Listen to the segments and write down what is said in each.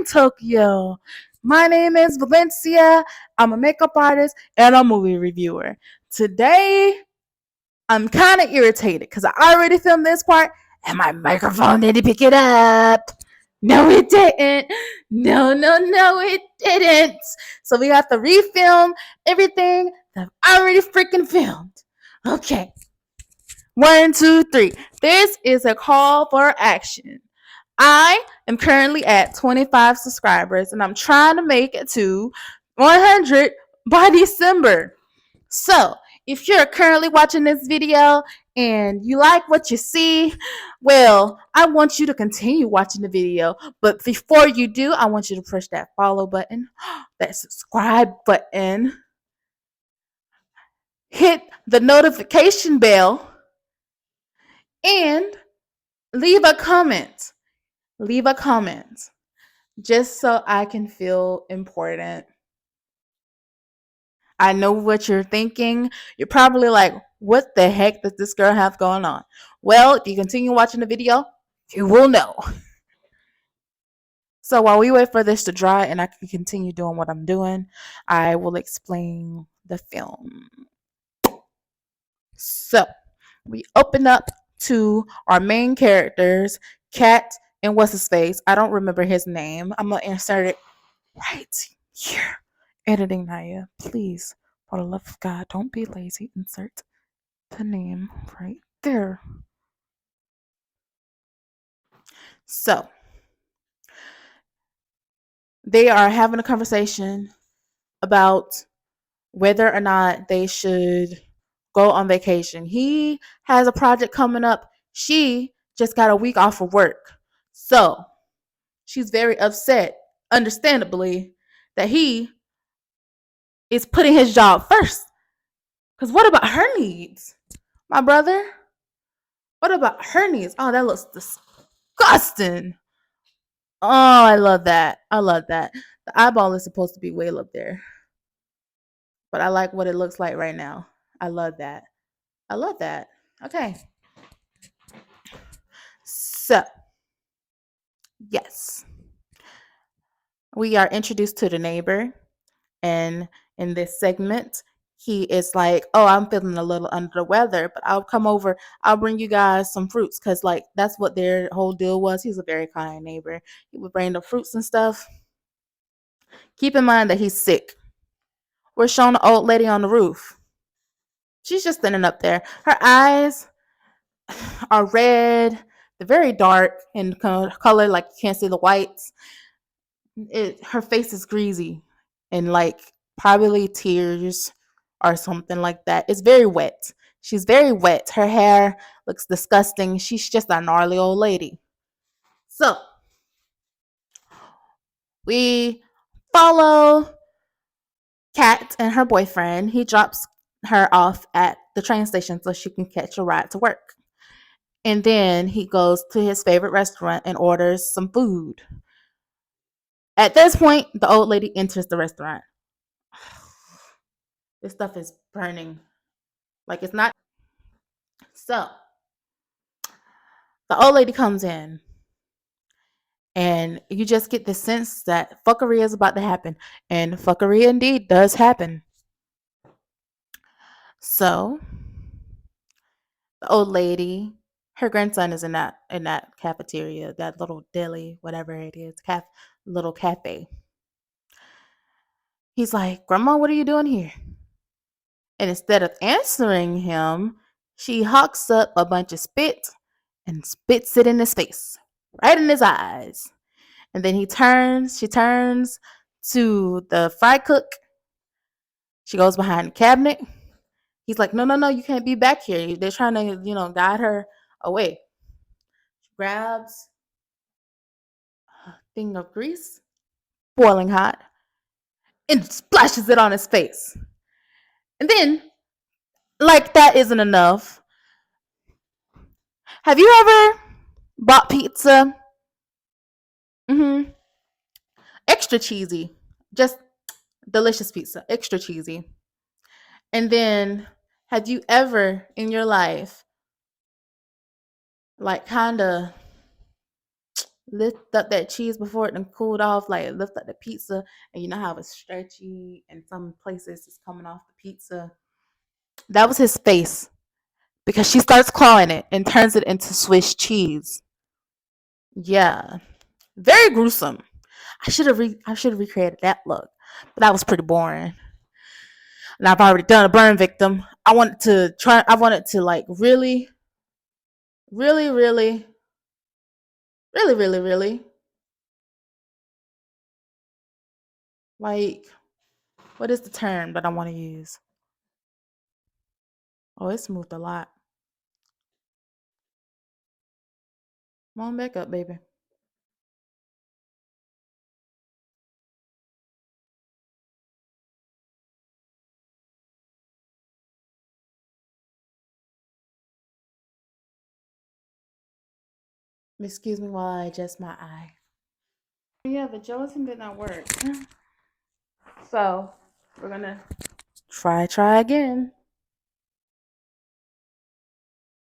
Tokyo. My name is Valencia. I'm a makeup artist and a movie reviewer. Today, I'm kind of irritated because I already filmed this part and my microphone didn't pick it up. No, it didn't. No, it didn't. So we have to refilm everything that I've already freaking filmed. Okay. 1, 2, 3. This is a call for action. I am currently at 25 subscribers and I'm trying to make it to 100 by December. So, if you're currently watching this video and you like what you see, well, I want you to continue watching the video. But before you do, I want you to push that follow button, that subscribe button, hit the notification bell, and leave a comment. Leave a comment just so I can feel important. I know what you're thinking. You're probably like, what the heck does this girl have going on? Well, if you continue watching the video, you will know. So while we wait for this to dry and I can continue doing what I'm doing, I will explain the film. So we open up to our main characters, Kat and what's his face. I don't remember his name. I'm gonna insert it right here. Editing Naya, please, for the love of God, don't be lazy. Insert the name right there. So they are having a conversation about whether or not they should go on vacation. He has a project coming up. She just got a week off of work. So she's very upset, understandably, that he is putting his job first. Because what about her needs? My brother? What about her needs? Oh, that looks disgusting. Oh, I love that. I love that. The eyeball is supposed to be way up there. But I like what it looks like right now. I love that. I love that. Okay. So, yes. We are introduced to the neighbor. And in this segment, he is like, oh, I'm feeling a little under the weather, but I'll come over. I'll bring you guys some fruits because, like, that's what their whole deal was. He's a very kind neighbor. He would bring the fruits and stuff. Keep in mind that he's sick. We're showing the old lady on the roof. She's just standing up there. Her eyes are red. They're very dark in color, like you can't see the whites. Her face is greasy and like probably tears or something like that. It's very wet. She's very wet. Her hair looks disgusting. She's just a gnarly old lady. So we follow Kat and her boyfriend. He drops her off at the train station so she can catch a ride to work. And then he goes to his favorite restaurant and orders some food. At this point, the old lady enters the restaurant. This stuff is burning. Like it's not. So the old lady comes in, and you just get the sense that fuckery is about to happen. And fuckery indeed does happen. So the old lady, her grandson is in that cafeteria, that little deli, whatever it is, little cafe. He's like, Grandma, what are you doing here? And instead of answering him, she hawks up a bunch of spit and spits it in his face, right in his eyes. And then she turns to the fry cook. She goes behind the cabinet. He's like, no, you can't be back here. They're trying to, guide her away. She grabs a thing of grease, boiling hot, and splashes it on his face. And then, like that isn't enough. Have you ever bought pizza? Mm-hmm. Extra cheesy. Just delicious pizza. Extra cheesy. And then, have you ever in your life, like, kind of lift up that cheese before it done cooled off, like lift up the pizza, and you know how it's stretchy and some places it's coming off the pizza. That was his face because she starts clawing it and turns it into Swiss cheese. Yeah, very gruesome. I should have recreated that look, but that was pretty boring. And I've already done a burn victim. I wanted to try. I wanted to like really, really, really, really, really, really like what is the term that I want to use? Oh, it's moved a lot. Come on back up, baby. Excuse me while I adjust my eye. Yeah, the gelatin did not work. So we're gonna try again.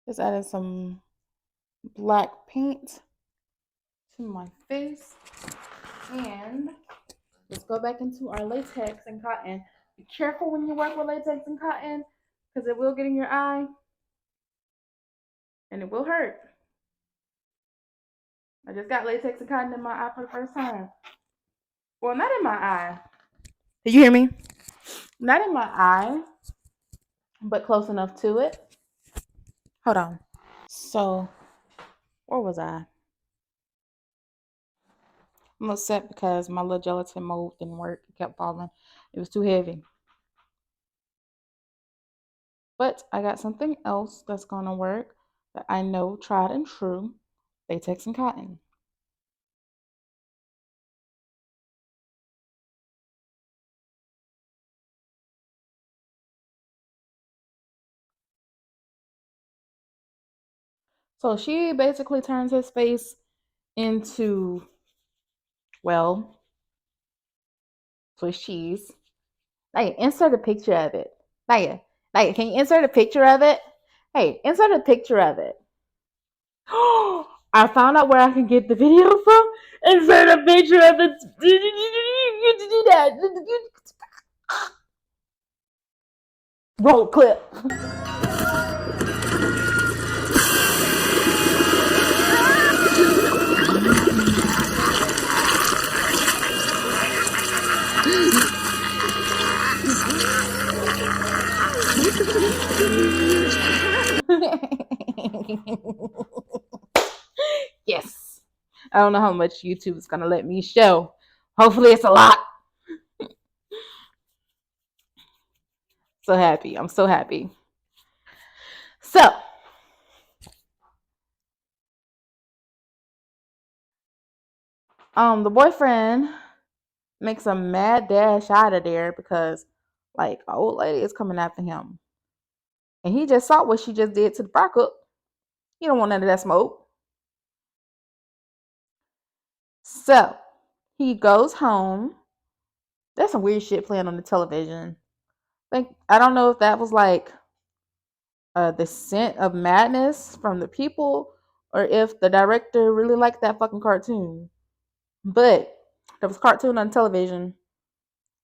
Just adding some black paint to my face. And let's go back into our latex and cotton. Be careful when you work with latex and cotton because it will get in your eye and it will hurt. I just got latex and cotton in my eye for the first time. Well, not in my eye. Did you hear me? Not in my eye, but close enough to it. Hold on. So, where was I? I'm upset because my little gelatin mold didn't work. It kept falling. It was too heavy. But I got something else that's going to work that I know tried and true. Latex and cotton. So she basically turns his face into, well, Swiss cheese. Hey, insert a picture of it. Naya, Naya, can you insert a picture of it? Hey, insert a picture of it. I found out where I can get the video from. Insert a picture of it. Do that. Roll clip. Yes. I don't know how much YouTube is gonna let me show. Hopefully it's a lot. So happy. I'm so happy. So the boyfriend makes a mad dash out of there because like an old lady is coming after him. And he just saw what she just did to the fry cook. He don't want none of that smoke. So he goes home. There's some weird shit playing on the television. I don't know if that was like the scent of madness from the people or if the director really liked that fucking cartoon. But there was a cartoon on television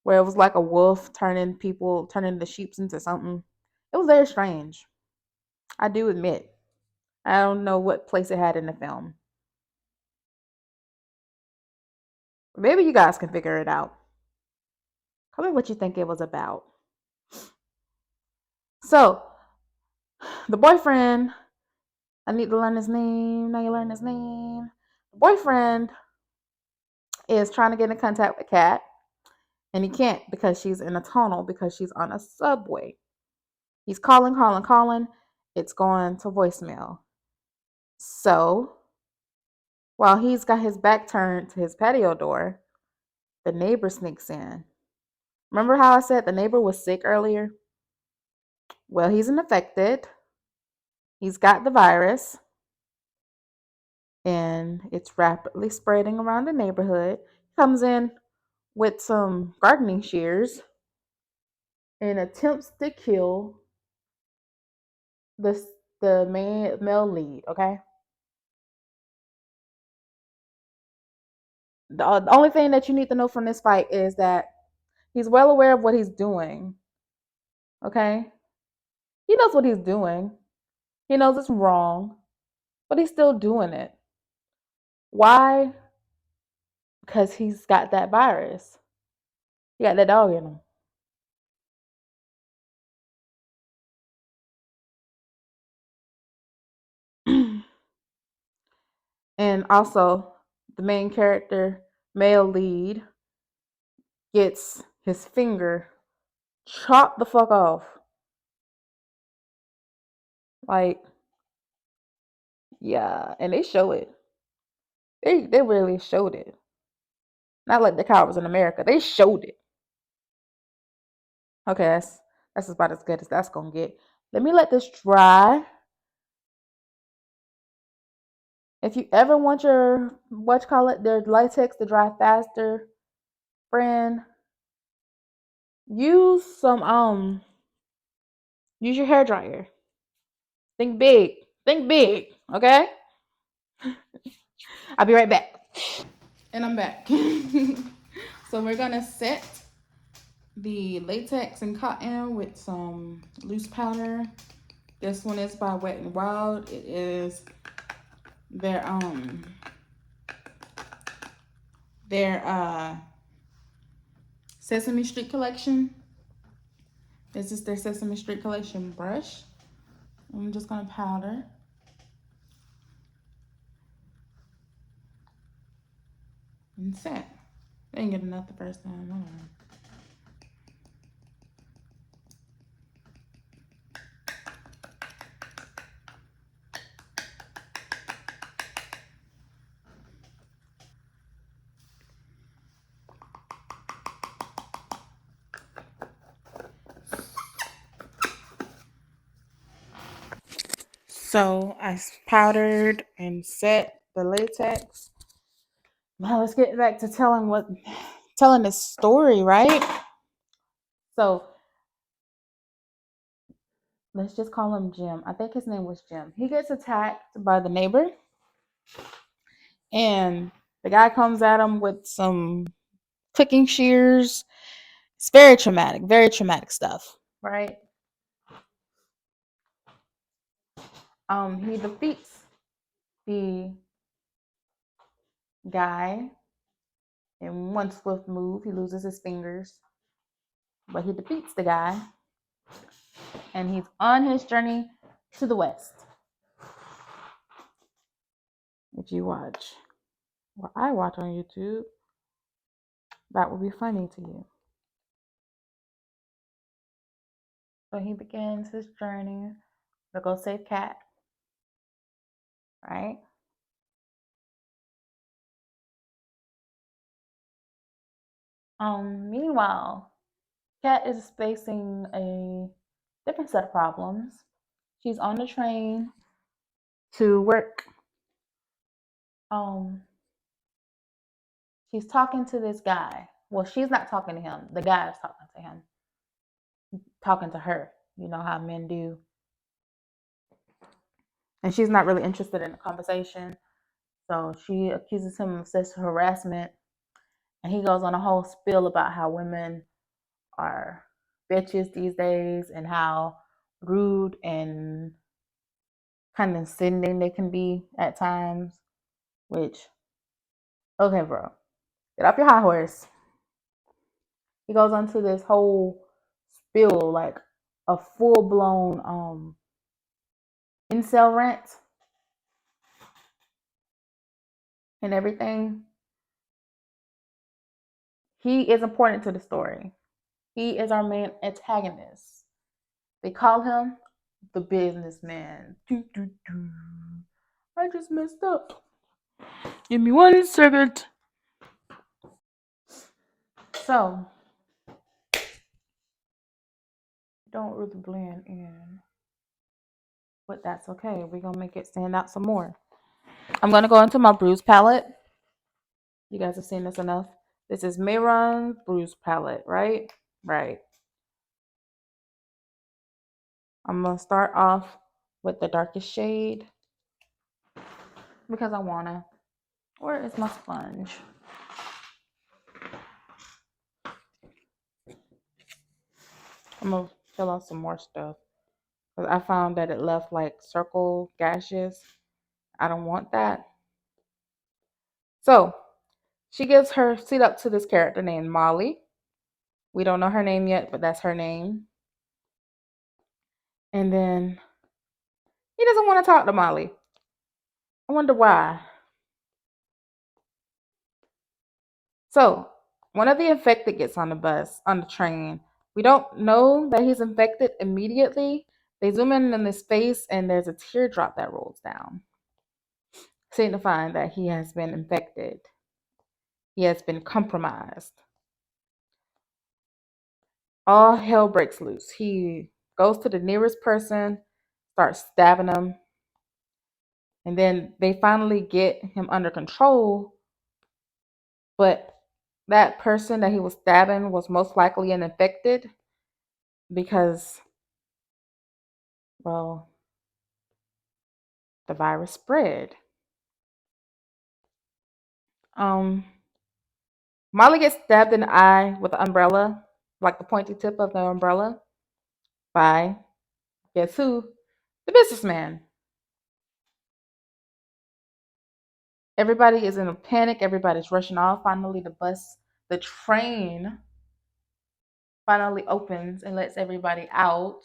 where it was like a wolf turning the sheep into something. It was very strange. I do admit. I don't know what place it had in the film. Maybe you guys can figure it out. Tell me what you think it was about. So, the boyfriend, I need to learn his name. Now you learn his name. The boyfriend is trying to get in contact with Kat, and he can't because she's in a tunnel because she's on a subway. He's calling, calling, calling. It's going to voicemail. So, while he's got his back turned to his patio door, the neighbor sneaks in. Remember how I said the neighbor was sick earlier? Well, he's infected. He's got the virus and it's rapidly spreading around the neighborhood. He comes in with some gardening shears and attempts to kill the male lead, okay? The only thing that you need to know from this fight is that he's well aware of what he's doing. Okay? He knows what he's doing. He knows it's wrong, but he's still doing it. Why? Because he's got that virus. He got that dog in him. And also, the main character, male lead, gets his finger chopped the fuck off. Like, yeah, and they show it. They really showed it. Not like the cowards in America. They showed it. Okay, that's about as good as that's gonna get. Let me let this dry. If you ever want your their latex to dry faster, friend, use use your hair dryer. Think big. Think big. Okay? I'll be right back. And I'm back. So we're gonna set the latex and cotton with some loose powder. This one is by Wet n Wild. It is their Sesame Street collection. This is their Sesame Street collection brush. I'm just gonna powder. And set. I didn't get enough the first time. So I powdered and set the latex. Now let's get back to telling the story, right? So let's just call him Jim. I think his name was Jim. He gets attacked by the neighbor, and the guy comes at him with some cooking shears. It's very traumatic stuff, right? He defeats the guy in one swift move. He loses his fingers, but he defeats the guy, and he's on his journey to the west. If you watch what I watch on YouTube, that would be funny to you. So he begins his journey to go save Cat, right? Meanwhile, Cat is facing a different set of problems. She's on the train to work. She's talking to this guy. Well, she's not talking to him. The guy is talking to him. Talking to her. You know how men do. And she's not really interested in the conversation. So she accuses him of sexual harassment. And he goes on a whole spiel about how women are bitches these days and how rude and condescending they can be at times. Which, okay, bro, get off your high horse. He goes on to this whole spiel, like a full blown incel rant and everything. He is important to the story. He is our main antagonist. They call him the businessman. I just messed up. Give me 1 second. So, don't really blend in, but that's okay. We're gonna make it stand out some more. I'm gonna go into my bruise palette. You guys have seen this enough. This is Mayron bruise palette, right? Right. I'm gonna start off with the darkest shade because I wanna. Where is my sponge? I'm gonna fill out some more stuff because I found that it left like circle gashes. I don't want that. So she gives her seat up to this character named Molly. We don't know her name yet, but that's her name. And then he doesn't want to talk to Molly. I wonder why. So one of the infected gets on the bus, on the train. We don't know that he's infected immediately. They zoom in on his face, and there's a teardrop that rolls down, signifying that he has been infected. He has been compromised. All hell breaks loose. He goes to the nearest person, starts stabbing them, and then they finally get him under control. But that person that he was stabbing was most likely an infected because, well, the virus spread. Um, Molly gets stabbed in the eye with the umbrella, like the pointy tip of the umbrella, by guess who? The businessman. Everybody is in a panic. Everybody's rushing off. Finally, the train finally opens and lets everybody out.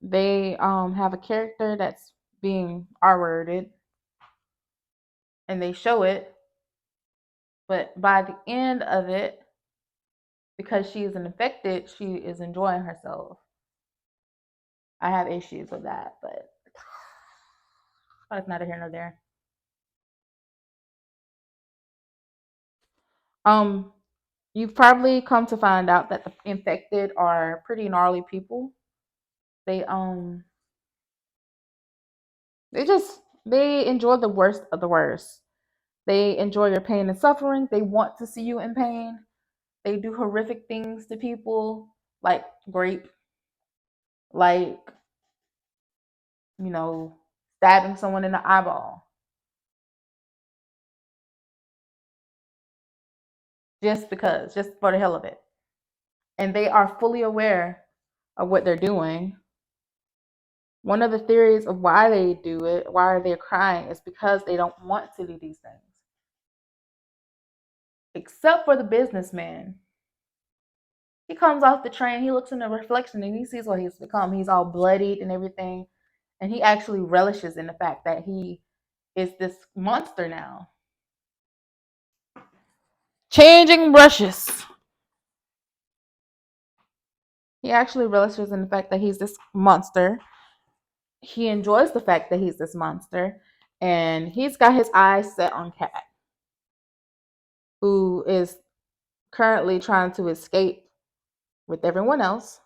They have a character that's being R-worded, and they show it. But by the end of it, because she is an infected, she is enjoying herself. I have issues with that, but that's neither here nor there. Um, you've probably come to find out that the infected are pretty gnarly people. They they enjoy the worst of the worst. They enjoy your pain and suffering. They want to see you in pain. They do horrific things to people, like rape, like stabbing someone in the eyeball, just for the hell of it. And they are fully aware of what they're doing. One of the theories of why they do it, why they're crying, is because they don't want to do these things. Except for the businessman. He comes off the train, he looks in the reflection, and he sees what he's become. He's all bloodied and everything. And he actually relishes in the fact that he is this monster now. Changing brushes. He actually relishes in the fact that he's this monster. He enjoys the fact that he's this monster. And he's got his eyes set on Kat, who is currently trying to escape with everyone else.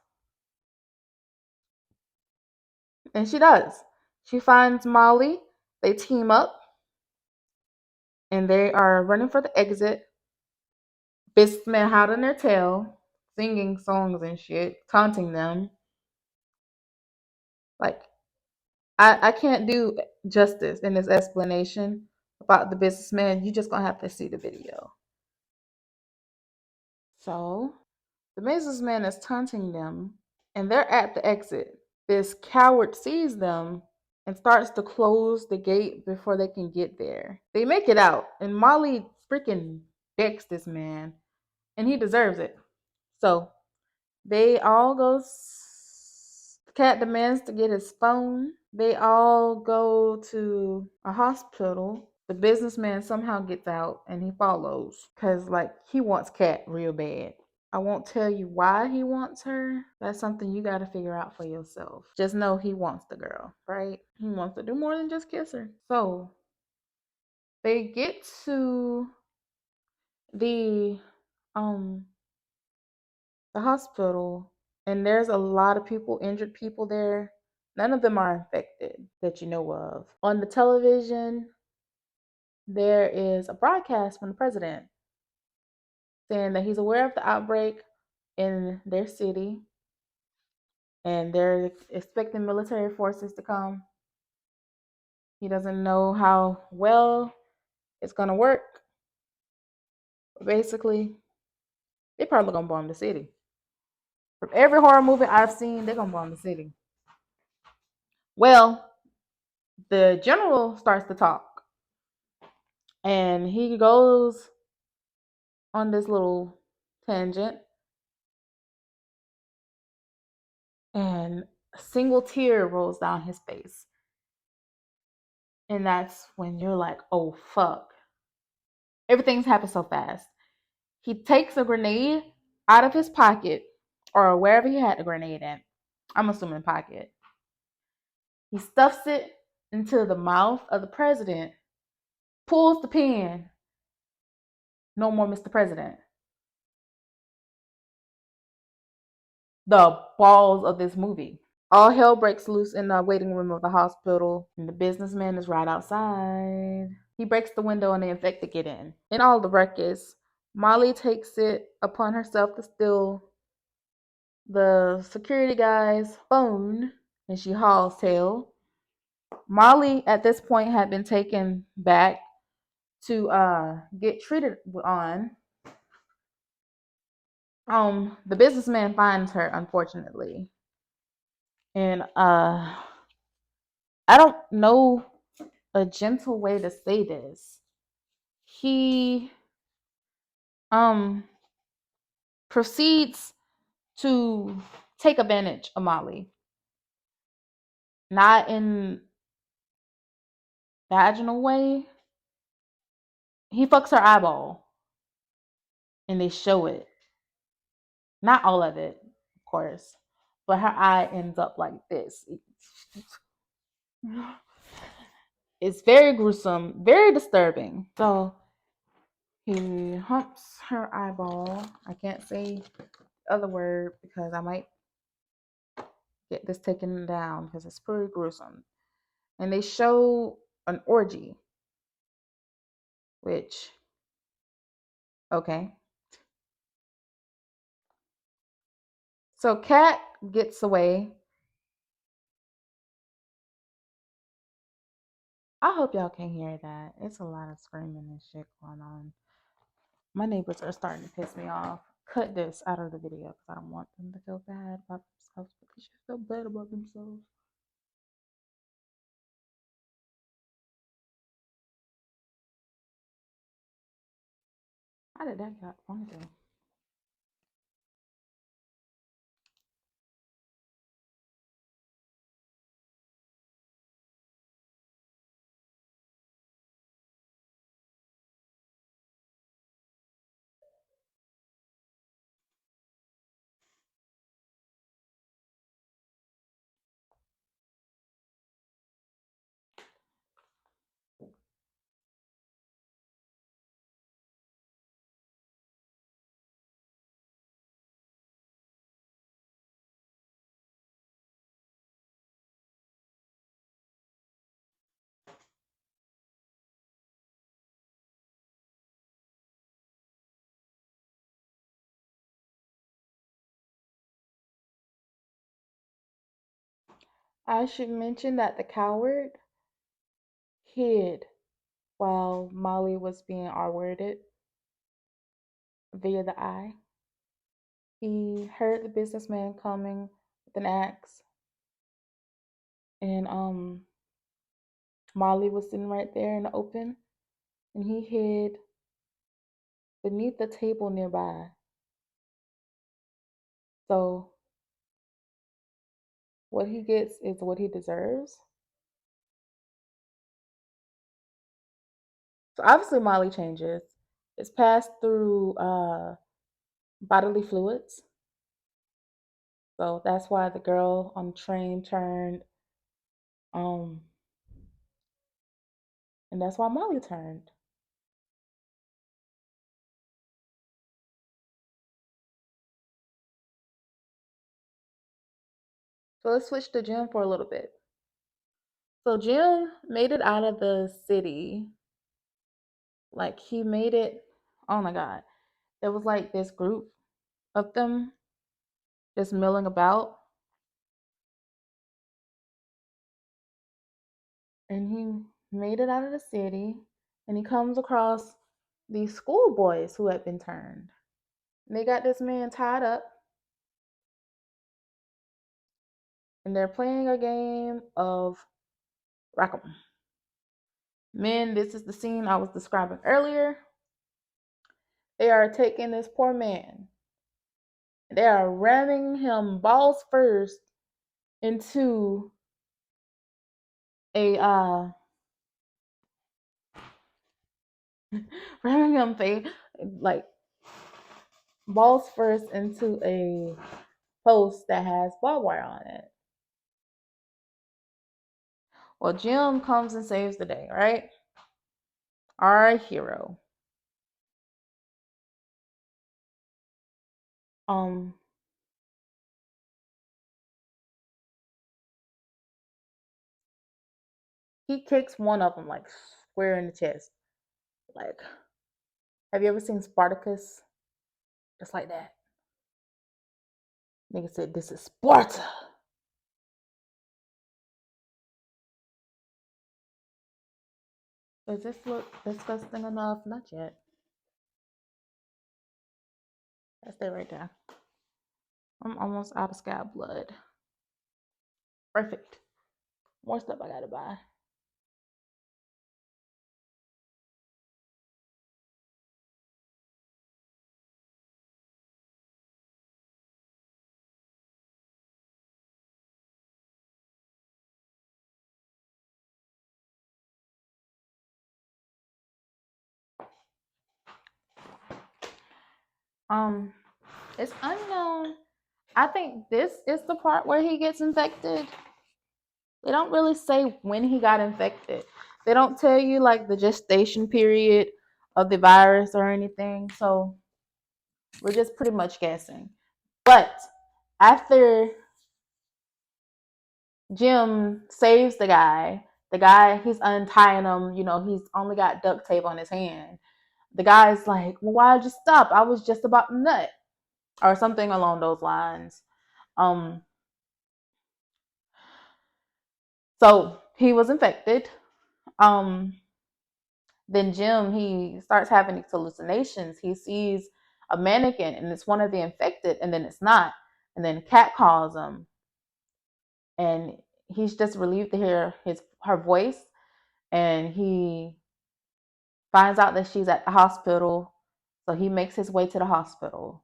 And she does. She finds Molly. They team up. And they are running for the exit. Businessmen hot on their tail, singing songs and shit, taunting them. Like, I can't do justice in this explanation about the businessman. You just gonna have to see the video. So the businessman is taunting them, and they're at the exit. This coward sees them and starts to close the gate before they can get there. They make it out, and Molly freaking decks this man, and he deserves it. So they all go. Cat demands to get his phone. They all go to a hospital. The businessman somehow gets out and he follows because, like, he wants Cat real bad. I won't tell you why he wants her. That's something you got to figure out for yourself. Just know he wants the girl, right? He wants to do more than just kiss her. So they get to the um the hospital, and there's a lot of people, injured people there. None of them are infected that you know of. On the television, there is a broadcast from the president saying that he's aware of the outbreak in their city and they're expecting military forces to come. He doesn't know how well it's going to work. But basically, they probably going to bomb the city. From every horror movie I've seen, they're gonna bomb the city. Well, the general starts to talk, and he goes on this little tangent, and a single tear rolls down his face. And that's when you're like, oh fuck. Everything's happened so fast. He takes a grenade out of his pocket or wherever he had the grenade in. I'm assuming pocket. He stuffs it into the mouth of the president, pulls the pin. No more Mr. President. The balls of this movie. All hell breaks loose in the waiting room of the hospital, and the businessman is right outside. He breaks the window and the infected get in. In all the ruckus, Molly takes it upon herself to steal the security guy's phone, and she hauls tail. Molly, at this point, had been taken back to get treated on. The businessman finds her, unfortunately, and I don't know a gentle way to say this. He proceeds to take advantage of Molly, not in vaginal way. He fucks her eyeball, and they show it. Not all of it, of course, but her eye ends up like this. It's very gruesome, very disturbing. So he humps her eyeball. I can't say the other word because I might get this taken down because it's pretty gruesome. And they show an orgy, which, okay. So Kat gets away. I hope y'all can hear that. It's a lot of screaming and shit going on. My neighbors are starting to piss me off. Cut this out of the video because I don't want them to feel bad about themselves, but they should feel bad about themselves. How did that get wrong though? I should mention that the coward hid while Molly was being R-worded via the eye. He heard the businessman coming with an axe, and Molly was sitting right there in the open, and he hid beneath the table nearby. So what he gets is what he deserves. So obviously Molly changes. It's passed through bodily fluids. So that's why the girl on the train turned, um, and that's why Molly turned. So let's switch to Jim for a little bit. So Jim made it out of the city. Like he made it. Oh my God. There was like this group of them just milling about. And he made it out of the city. And he comes across these schoolboys who had been turned. And they got this man tied up. and they're playing a game of Rack'em. Men, this is the scene I was describing earlier. They are taking this poor man. They are ramming him balls first into a ramming him like balls first into a post that has barbed wire on it. Well, Jim comes and saves the day, right? Our hero. Um, he kicks one of them like square in the chest. Like, have you ever seen Spartacus? Just like that. Nigga said, "This is Sparta." Does this look disgusting enough? Not yet. That's it right there. I'm almost out of scab blood. Perfect. More stuff I gotta buy. Um, it's unknown. I think this is the part where he gets infected. They don't really say when he got infected. They don't tell you like the gestation period of the virus or anything. So we're just pretty much guessing. But after Jim saves the guy, he's untying him, he's only got duct tape on his hand. The guy's like, "Well, why'd you stop? I was just about to nut." Or something along those lines. Um, so he was infected. Um, then Jim, he starts having these hallucinations. He sees a mannequin and it's one of the infected, and then it's not. And then Kat calls him, and he's just relieved to hear her voice, and he finds out that she's at the hospital. So he makes his way to the hospital.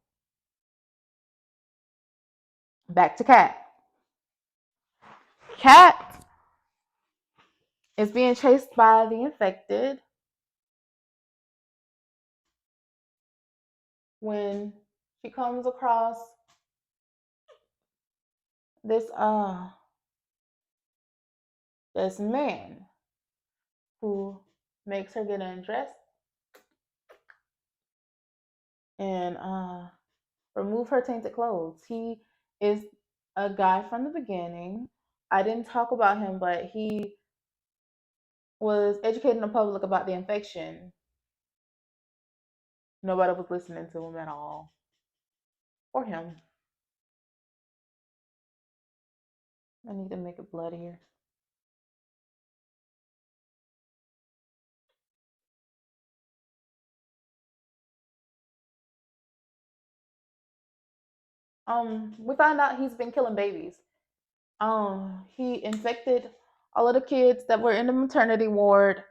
Back to Kat. Kat is being chased by the infected when she comes across this this man who makes her get undressed and remove her tainted clothes. He is a guy from the beginning. I didn't talk about him, but he was educating the public about the infection. Nobody was listening to him at all. Or him. I need to make it bloodier. We found out he's been killing babies. He infected all of the kids that were in the maternity ward,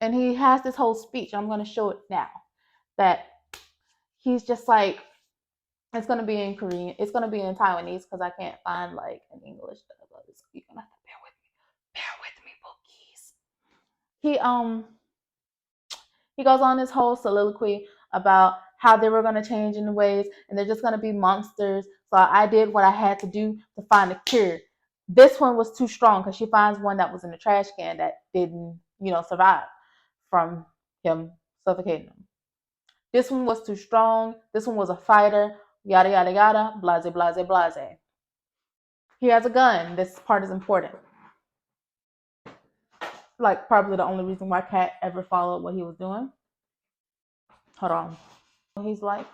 and he has this whole speech. I'm gonna show it now. That he's just like, it's gonna be in Korean. It's gonna be in Taiwanese because I can't find like an English dub. So you're gonna have to bear with me, bookies. He goes on this whole soliloquy about how they were gonna change in the ways, and they're just gonna be monsters. So I did what I had to do to find a cure. This one was too strong because she finds one that was in the trash can that didn't, survive from him suffocating him. This one was too strong. This one was a fighter. Yada yada yada. Blase blase blase. He has a gun. This part is important. Like probably the only reason why Kat ever followed what he was doing. Hold on. He's like,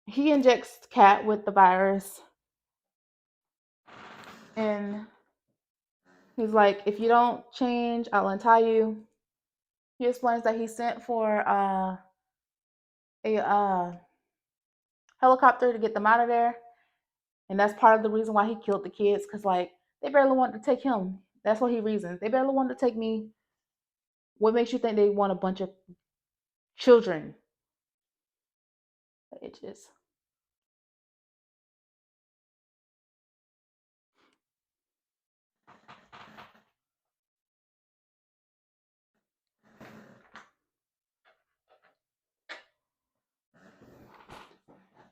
he injects Kat with the virus, and he's like, "If you don't change, I'll untie you." He explains that he sent for a helicopter to get them out of there, And that's part of the reason why he killed the kids, because like they barely wanted to take him. That's what he reasons. They barely wanted to take me. What makes you think they want a bunch of children? It just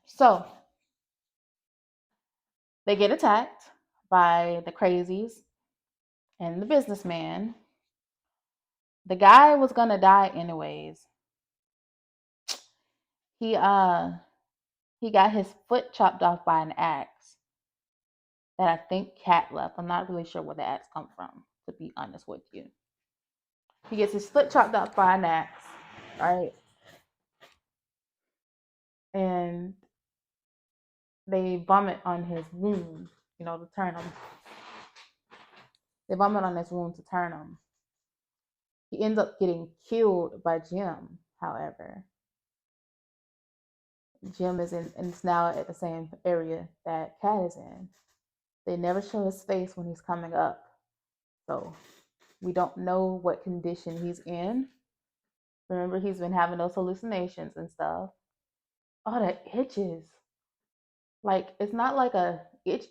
so they get attacked by the crazies and the businessman. The guy was gonna die anyways. He uh he got his foot chopped off by an axe that I think Cat left. I'm not really sure where the axe come from, to be honest with you. He gets his foot chopped off by an axe, right? And they vomit on his wound, to turn him. They vomit on his wound to turn him. He ends up getting killed by Jim, however. Jim is in, and it's now at the same area that Cat is in. They never show his face when he's coming up. So we don't know what condition he's in. Remember, he's been having those hallucinations and stuff. Oh, that itches. Like, it's not like a itch.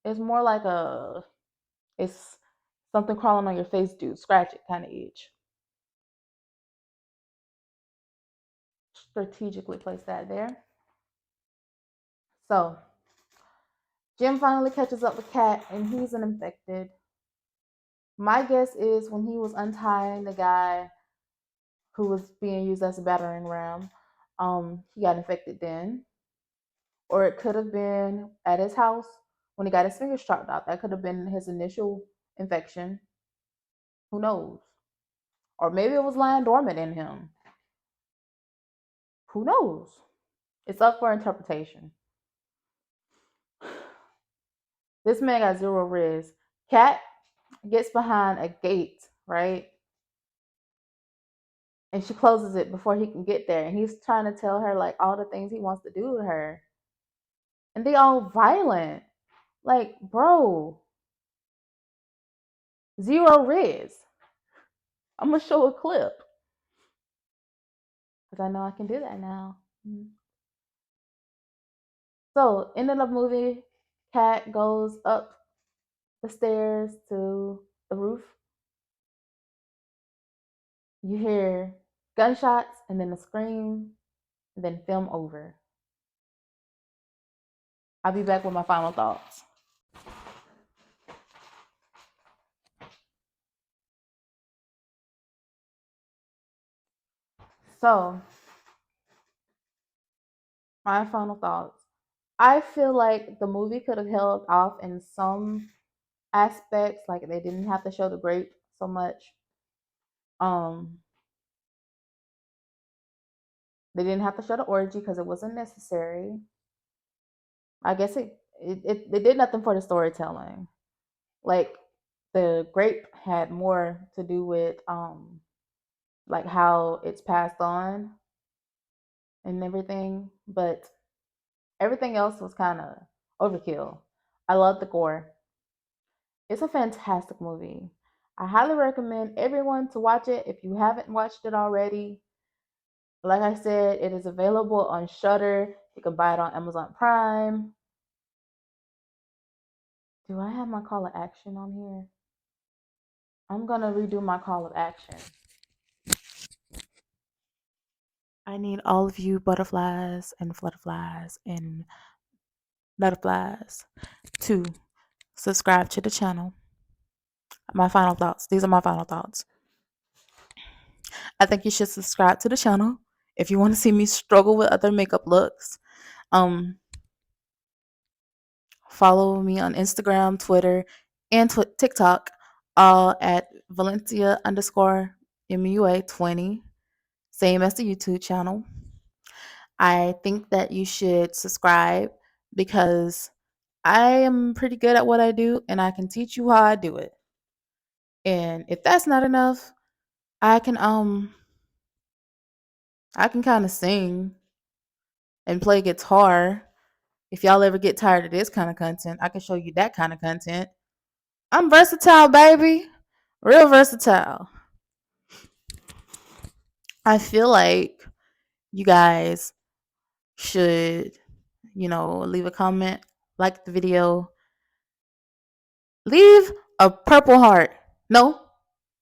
It's more like it's something crawling on your face, dude. Scratch it kind of itch. Strategically place that there. So, Jim finally catches up with Cat, and he's an infected. My guess is when he was untying the guy who was being used as a battering ram, he got infected then. Or it could have been at his house when he got his fingers chopped out. That could have been his initial infection. Who knows? Or maybe it was lying dormant in him. Who knows? It's up for interpretation. This man got zero riz. Cat gets behind a gate, right? And she closes it before he can get there. And he's trying to tell her like all the things he wants to do to her. And they all violent. Like, bro, zero riz. I'm gonna show a clip. Because I know I can do that now. So, end of the movie, Cat goes up the stairs to the roof. You hear gunshots and then a scream, and then film over. I'll be back with my final thoughts. So, my final thoughts. I feel like the movie could have held off in some aspects, like they didn't have to show the grape so much. Um, they didn't have to show the orgy because it wasn't necessary. I guess it did nothing for the storytelling. Like the grape had more to do with like how it's passed on and everything, but everything else was kind of overkill. I love the gore. It's a fantastic movie. I highly recommend everyone to watch it if you haven't watched it already. Like I said, it is available on Shudder. You can buy it on Amazon Prime. Do I have my call of action on here? I'm gonna redo my call of action. I need all of you butterflies and flutterflies and butterflies to subscribe to the channel. My final thoughts. These are my final thoughts. I think you should subscribe to the channel if you want to see me struggle with other makeup looks. Um, Follow me on Instagram, Twitter, and TikTok, all at Valencia underscore MUA 20, same as the YouTube channel. I think that you should subscribe because I am pretty good at what I do and I can teach you how I do it. And if that's not enough, I can I can kind of sing and play guitar If y'all ever get tired of this kind of content, I can show you that kind of content. I'm versatile, baby. Real versatile. I feel like you guys should, leave a comment, like the video, leave a purple heart. No,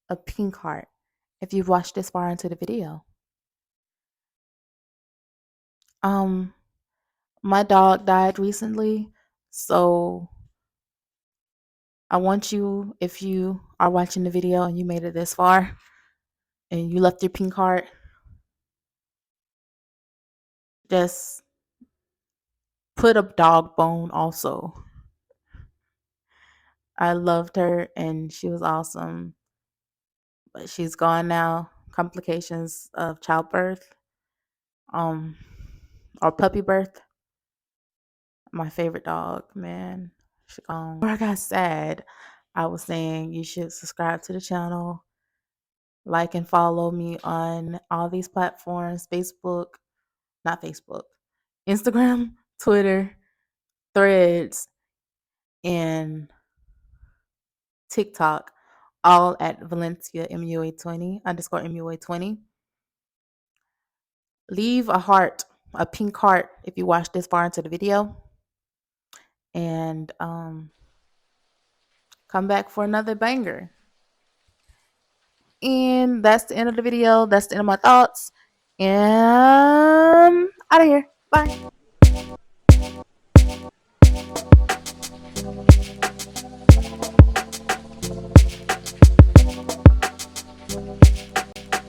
a pink heart if you've watched this far into the video. Um, my dog died recently, so I want you, if you are watching the video and you made it this far and you left your pink heart, just put a dog bone also. I loved her and she was awesome, but she's gone now. Complications of childbirth, um, or puppy birth. My favorite dog, man. She gone. Before I got sad, I was saying you should subscribe to the channel, like and follow me on all these platforms: not Facebook, Instagram, Twitter, Threads, and TikTok, all at Valencia MUA20 underscore MUA20. Leave a heart, a pink heart, if you watch this far into the video, and come back for another banger. And that's the end of the video. That's the end of my thoughts. And out of here. Bye.